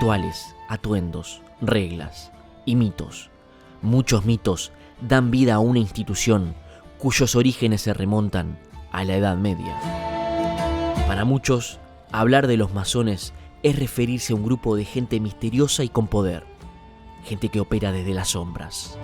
Rituales, atuendos, reglas y mitos. Muchos mitos dan vida a una institución cuyos orígenes se remontan a la Edad Media. Para muchos, hablar de los masones es referirse a un grupo de gente misteriosa y con poder, gente que opera desde las sombras.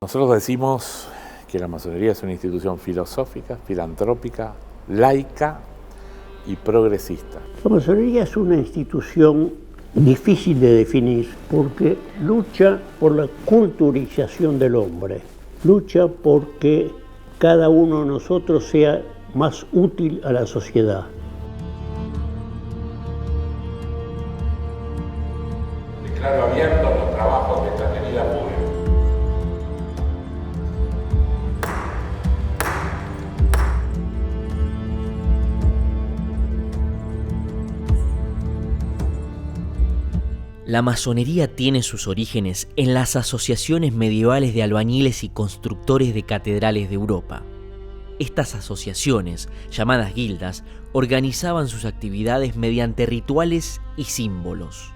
Nosotros decimos que la masonería es una institución filosófica, filantrópica, laica y progresista. La masonería es una institución difícil de definir porque lucha por la culturización del hombre, lucha porque cada uno de nosotros sea más útil a la sociedad. Declaro abiertos los trabajos de esta avenida pública. La masonería tiene sus orígenes en las asociaciones medievales de albañiles y constructores de catedrales de Europa. Estas asociaciones, llamadas guildas, organizaban sus actividades mediante rituales y símbolos.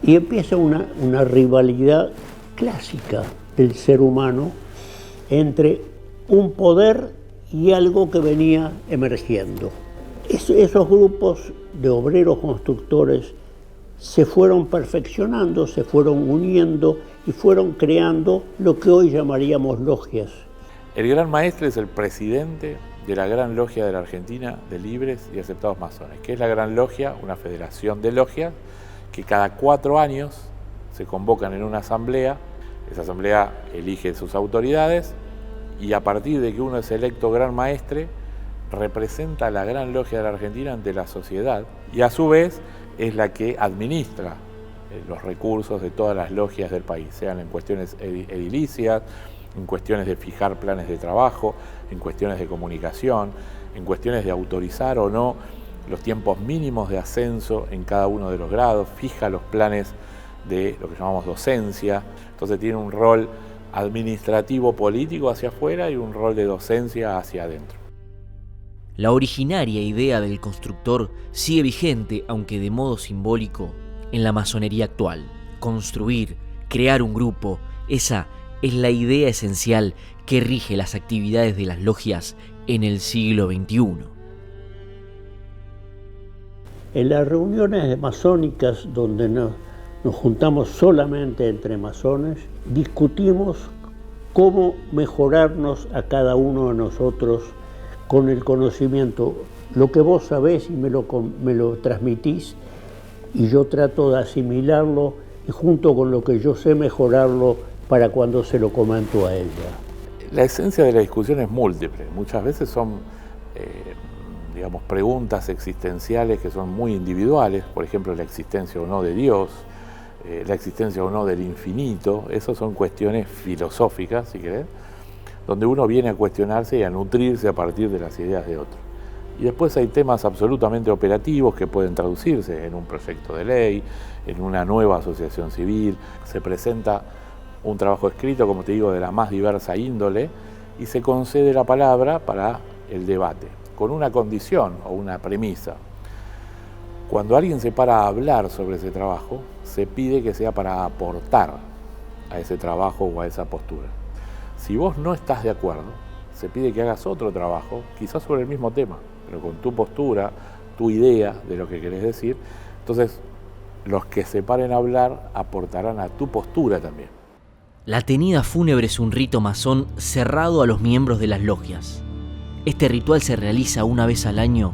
Y empieza una rivalidad clásica del ser humano entre un poder y algo que venía emergiendo. Esos grupos de obreros constructores se fueron perfeccionando, se fueron uniendo y fueron creando lo que hoy llamaríamos logias. El Gran Maestre es el presidente de la Gran Logia de la Argentina de Libres y Aceptados Masones. ¿Qué es la Gran Logia? Una federación de logias que cada 4 años se convocan en una asamblea. Esa asamblea elige sus autoridades y a partir de que uno es electo Gran Maestre, representa a la Gran Logia de la Argentina ante la sociedad y a su vez es la que administra los recursos de todas las logias del país, sean en cuestiones edilicias, en cuestiones de fijar planes de trabajo, en cuestiones de comunicación, en cuestiones de autorizar o no los tiempos mínimos de ascenso en cada uno de los grados, fija los planes de lo que llamamos docencia. Entonces tiene un rol administrativo político hacia afuera y un rol de docencia hacia adentro. La originaria idea del constructor sigue vigente, aunque de modo simbólico, en la masonería actual. Construir, crear un grupo, esa es la idea esencial que rige las actividades de las logias en el siglo XXI. En las reuniones masónicas donde nos juntamos solamente entre masones, discutimos cómo mejorarnos a cada uno de nosotros con el conocimiento, lo que vos sabés y me lo transmitís y yo trato de asimilarlo y junto con lo que yo sé mejorarlo para cuando se lo comento a ella. La esencia de la discusión es múltiple, muchas veces son preguntas existenciales que son muy individuales, por ejemplo la existencia o no de Dios, la existencia o no del infinito, esas son cuestiones filosóficas, si querés, donde uno viene a cuestionarse y a nutrirse a partir de las ideas de otro. Y después hay temas absolutamente operativos que pueden traducirse en un proyecto de ley, en una nueva asociación civil. Se presenta un trabajo escrito, como te digo, de la más diversa índole y se concede la palabra para el debate, con una condición o una premisa. Cuando alguien se para a hablar sobre ese trabajo, se pide que sea para aportar a ese trabajo o a esa postura. Si vos no estás de acuerdo, se pide que hagas otro trabajo, quizás sobre el mismo tema, pero con tu postura, tu idea de lo que querés decir. Entonces, los que se paren a hablar aportarán a tu postura también. La tenida fúnebre es un rito masón cerrado a los miembros de las logias. Este ritual se realiza una vez al año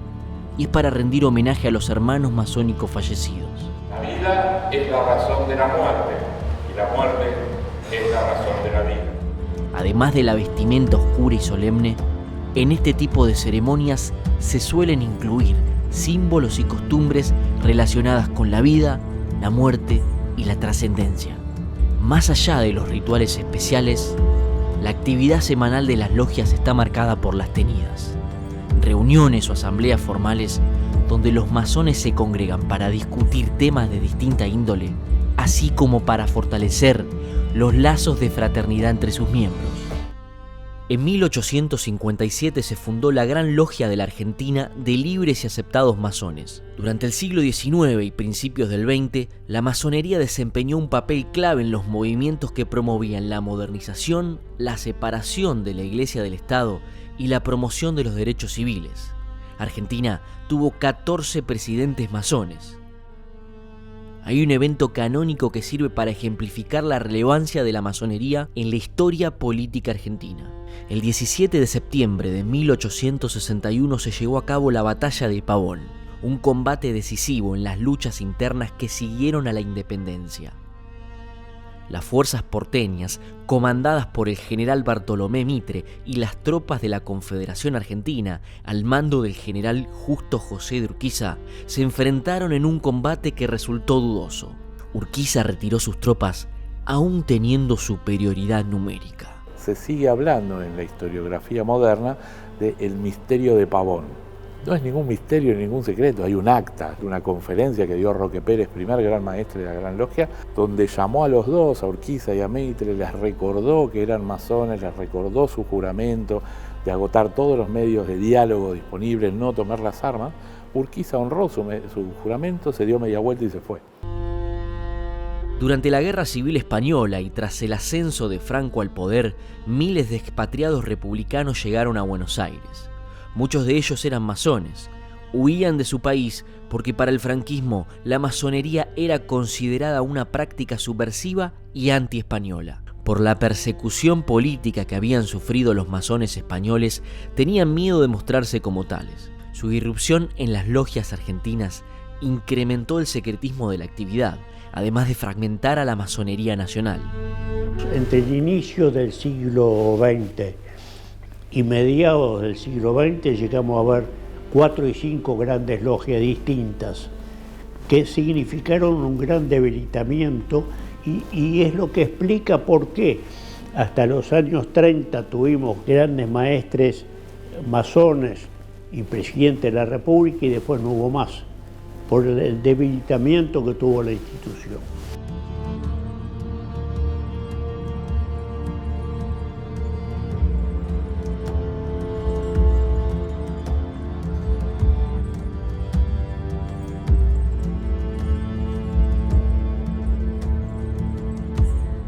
y es para rendir homenaje a los hermanos masónicos fallecidos. La vida es la razón de la muerte y la muerte es la razón de la vida. Además de la vestimenta oscura y solemne, en este tipo de ceremonias se suelen incluir símbolos y costumbres relacionadas con la vida, la muerte y la trascendencia. Más allá de los rituales especiales, la actividad semanal de las logias está marcada por las tenidas, reuniones o asambleas formales donde los masones se congregan para discutir temas de distinta índole, así como para fortalecer los lazos de fraternidad entre sus miembros. En 1857 se fundó la Gran Logia de la Argentina de libres y aceptados masones. Durante el siglo XIX y principios del XX, la masonería desempeñó un papel clave en los movimientos que promovían la modernización, la separación de la Iglesia del Estado y la promoción de los derechos civiles. Argentina tuvo 14 presidentes masones. Hay un evento canónico que sirve para ejemplificar la relevancia de la masonería en la historia política argentina. El 17 de septiembre de 1861 se llevó a cabo la Batalla de Pavón, un combate decisivo en las luchas internas que siguieron a la independencia. Las fuerzas porteñas, comandadas por el general Bartolomé Mitre y las tropas de la Confederación Argentina, al mando del general Justo José de Urquiza, se enfrentaron en un combate que resultó dudoso. Urquiza retiró sus tropas, aún teniendo superioridad numérica. Se sigue hablando en la historiografía moderna del misterio de Pavón. No es ningún misterio, ningún secreto, hay un acta, una conferencia que dio Roque Pérez, primer gran maestre de la Gran Logia, donde llamó a los dos, a Urquiza y a Mitre, les recordó que eran masones, les recordó su juramento de agotar todos los medios de diálogo disponibles, no tomar las armas. Urquiza honró su juramento, se dio media vuelta y se fue. Durante la Guerra Civil Española y tras el ascenso de Franco al poder, miles de expatriados republicanos llegaron a Buenos Aires. Muchos de ellos eran masones. Huían de su país porque para el franquismo la masonería era considerada una práctica subversiva y anti-española. Por la persecución política que habían sufrido los masones españoles, tenían miedo de mostrarse como tales. Su irrupción en las logias argentinas incrementó el secretismo de la actividad, además de fragmentar a la masonería nacional. Entre el inicio del siglo XX y mediados del siglo XX llegamos a ver 4 y 5 grandes logias distintas que significaron un gran debilitamiento y es lo que explica por qué hasta los años 30 tuvimos grandes maestres masones y presidente de la República y después no hubo más por el debilitamiento que tuvo la institución.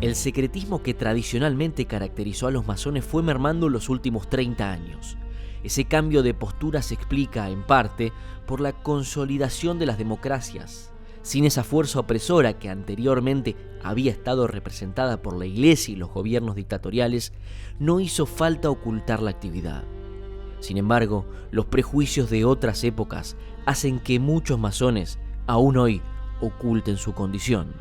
El secretismo que tradicionalmente caracterizó a los masones fue mermando en los últimos 30 años. Ese cambio de postura se explica, en parte, por la consolidación de las democracias. Sin esa fuerza opresora que anteriormente había estado representada por la Iglesia y los gobiernos dictatoriales, no hizo falta ocultar la actividad. Sin embargo, los prejuicios de otras épocas hacen que muchos masones, aún hoy, oculten su condición.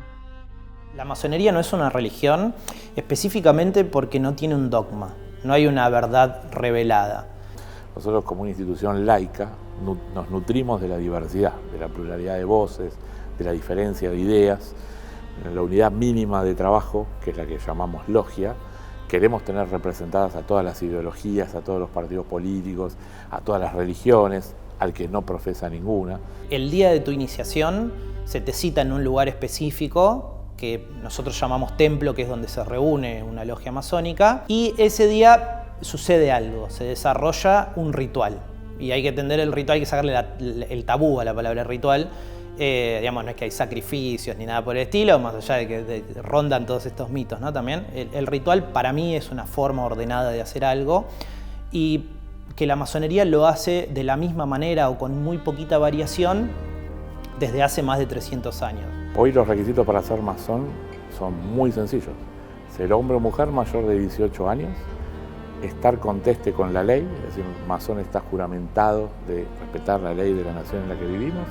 La masonería no es una religión específicamente porque no tiene un dogma, no hay una verdad revelada. Nosotros como una institución laica nos nutrimos de la diversidad, de la pluralidad de voces, de la diferencia de ideas. En la unidad mínima de trabajo, que es la que llamamos logia, queremos tener representadas a todas las ideologías, a todos los partidos políticos, a todas las religiones, al que no profesa ninguna. El día de tu iniciación se te cita en un lugar específico que nosotros llamamos templo, que es donde se reúne una logia masónica, y ese día sucede algo, se desarrolla un ritual. Y hay que entender el ritual, hay que sacarle el tabú a la palabra ritual. Digamos, no es que hay sacrificios ni nada por el estilo, más allá de que rondan todos estos mitos, ¿no? También el ritual para mí es una forma ordenada de hacer algo, y que la masonería lo hace de la misma manera o con muy poquita variación desde hace más de 300 años. Hoy los requisitos para ser masón son muy sencillos. Ser hombre o mujer mayor de 18 años, estar conteste con la ley, es decir, un masón está juramentado de respetar la ley de la nación en la que vivimos,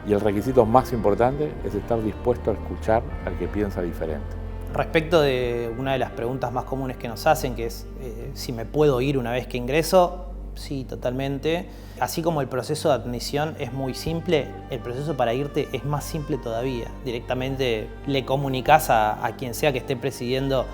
y el requisito más importante es estar dispuesto a escuchar al que piensa diferente. Respecto de una de las preguntas más comunes que nos hacen, que es si me puedo ir una vez que ingreso, sí, totalmente. Así como el proceso de admisión es muy simple, el proceso para irte es más simple todavía. Directamente le comunicás a quien sea que esté presidiendo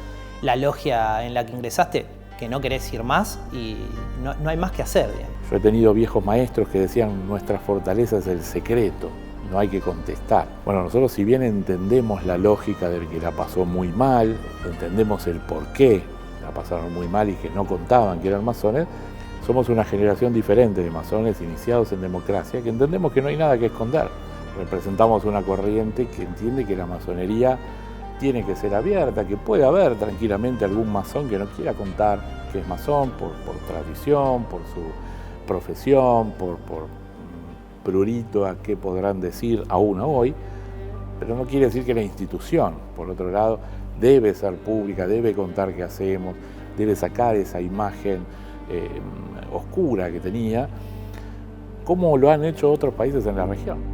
la logia en la que ingresaste que no querés ir más y no hay más que hacer. Digamos. Yo he tenido viejos maestros que decían nuestra fortaleza es el secreto, no hay que contestar. Bueno, nosotros si bien entendemos la lógica del que la pasó muy mal, entendemos el porqué la pasaron muy mal y que no contaban que eran masones, somos una generación diferente de masones iniciados en democracia, que entendemos que no hay nada que esconder. Representamos una corriente que entiende que la masonería tiene que ser abierta, que puede haber tranquilamente algún masón que no quiera contar que es masón por tradición, por su profesión, por prurito a qué podrán decir aún hoy, pero no quiere decir que la institución, por otro lado, debe ser pública, debe contar qué hacemos, debe sacar esa imagen oscura que tenía, como lo han hecho otros países en la región.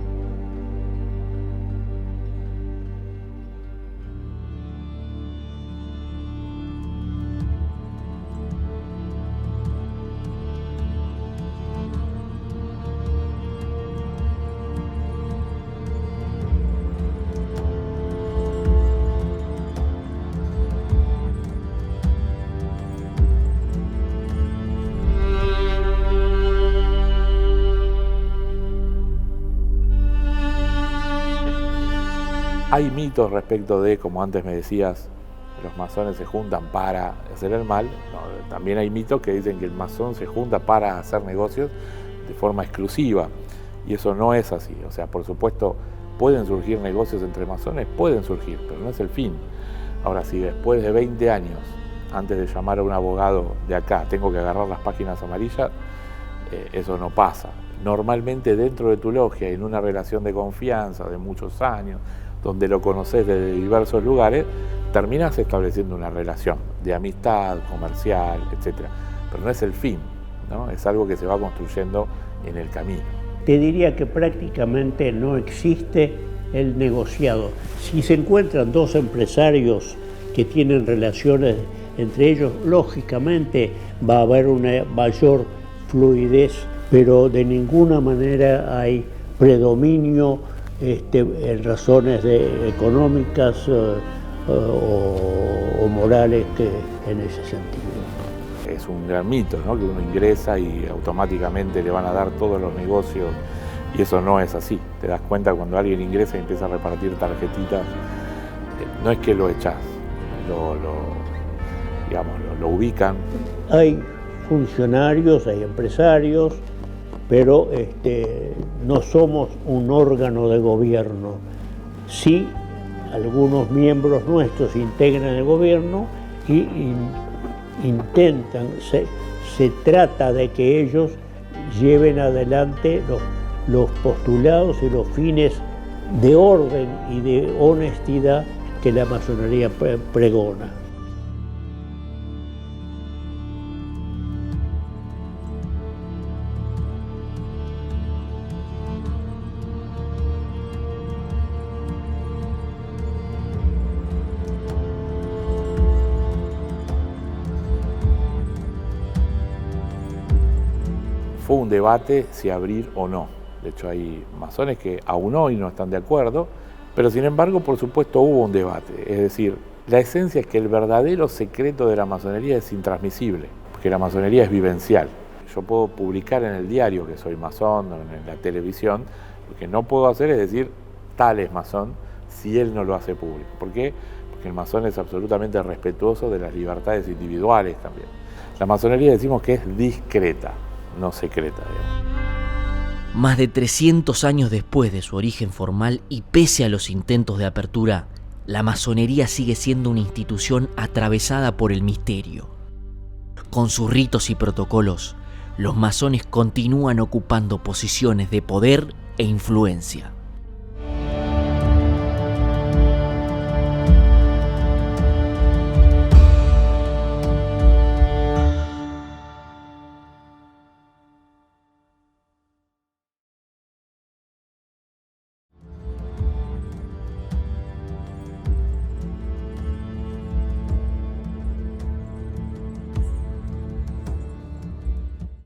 Hay mitos respecto de, como antes me decías, los masones se juntan para hacer el mal. No, también hay mitos que dicen que el masón se junta para hacer negocios de forma exclusiva, y eso no es así. O sea, por supuesto, pueden surgir negocios entre masones, pueden surgir, pero no es el fin. Ahora, si después de 20 años, antes de llamar a un abogado de acá, tengo que agarrar las páginas amarillas, eso no pasa. Normalmente dentro de tu logia, en una relación de confianza de muchos años, donde lo conoces desde diversos lugares, terminas estableciendo una relación de amistad, comercial, etc. Pero no es el fin, ¿no? Es algo que se va construyendo en el camino. Te diría que prácticamente no existe el negociado. Si se encuentran dos empresarios que tienen relaciones entre ellos, lógicamente va a haber una mayor fluidez, pero de ninguna manera hay predominio en razones económicas o morales en ese sentido. Es un gran mito, ¿no? Que uno ingresa y automáticamente le van a dar todos los negocios, y eso no es así. Te das cuenta cuando alguien ingresa y empieza a repartir tarjetitas, no es que lo echás, lo ubican. Hay funcionarios, hay empresarios, pero no somos un órgano de gobierno. Sí, algunos miembros nuestros integran el gobierno y intentan, se trata de que ellos lleven adelante los postulados y los fines de orden y de honestidad que la masonería pregona. Fue un debate si abrir o no. De hecho, hay masones que aún hoy no están de acuerdo, pero sin embargo, por supuesto, hubo un debate. Es decir, la esencia es que el verdadero secreto de la masonería es intransmisible, porque la masonería es vivencial. Yo puedo publicar en el diario que soy masón, o en la televisión, lo que no puedo hacer es decir tal es masón si él no lo hace público. ¿Por qué? Porque el masón es absolutamente respetuoso de las libertades individuales también. La masonería decimos que es discreta, no secreta, digamos. Más de 300 años después de su origen formal y pese a los intentos de apertura, la masonería sigue siendo una institución atravesada por el misterio. Con sus ritos y protocolos, los masones continúan ocupando posiciones de poder e influencia.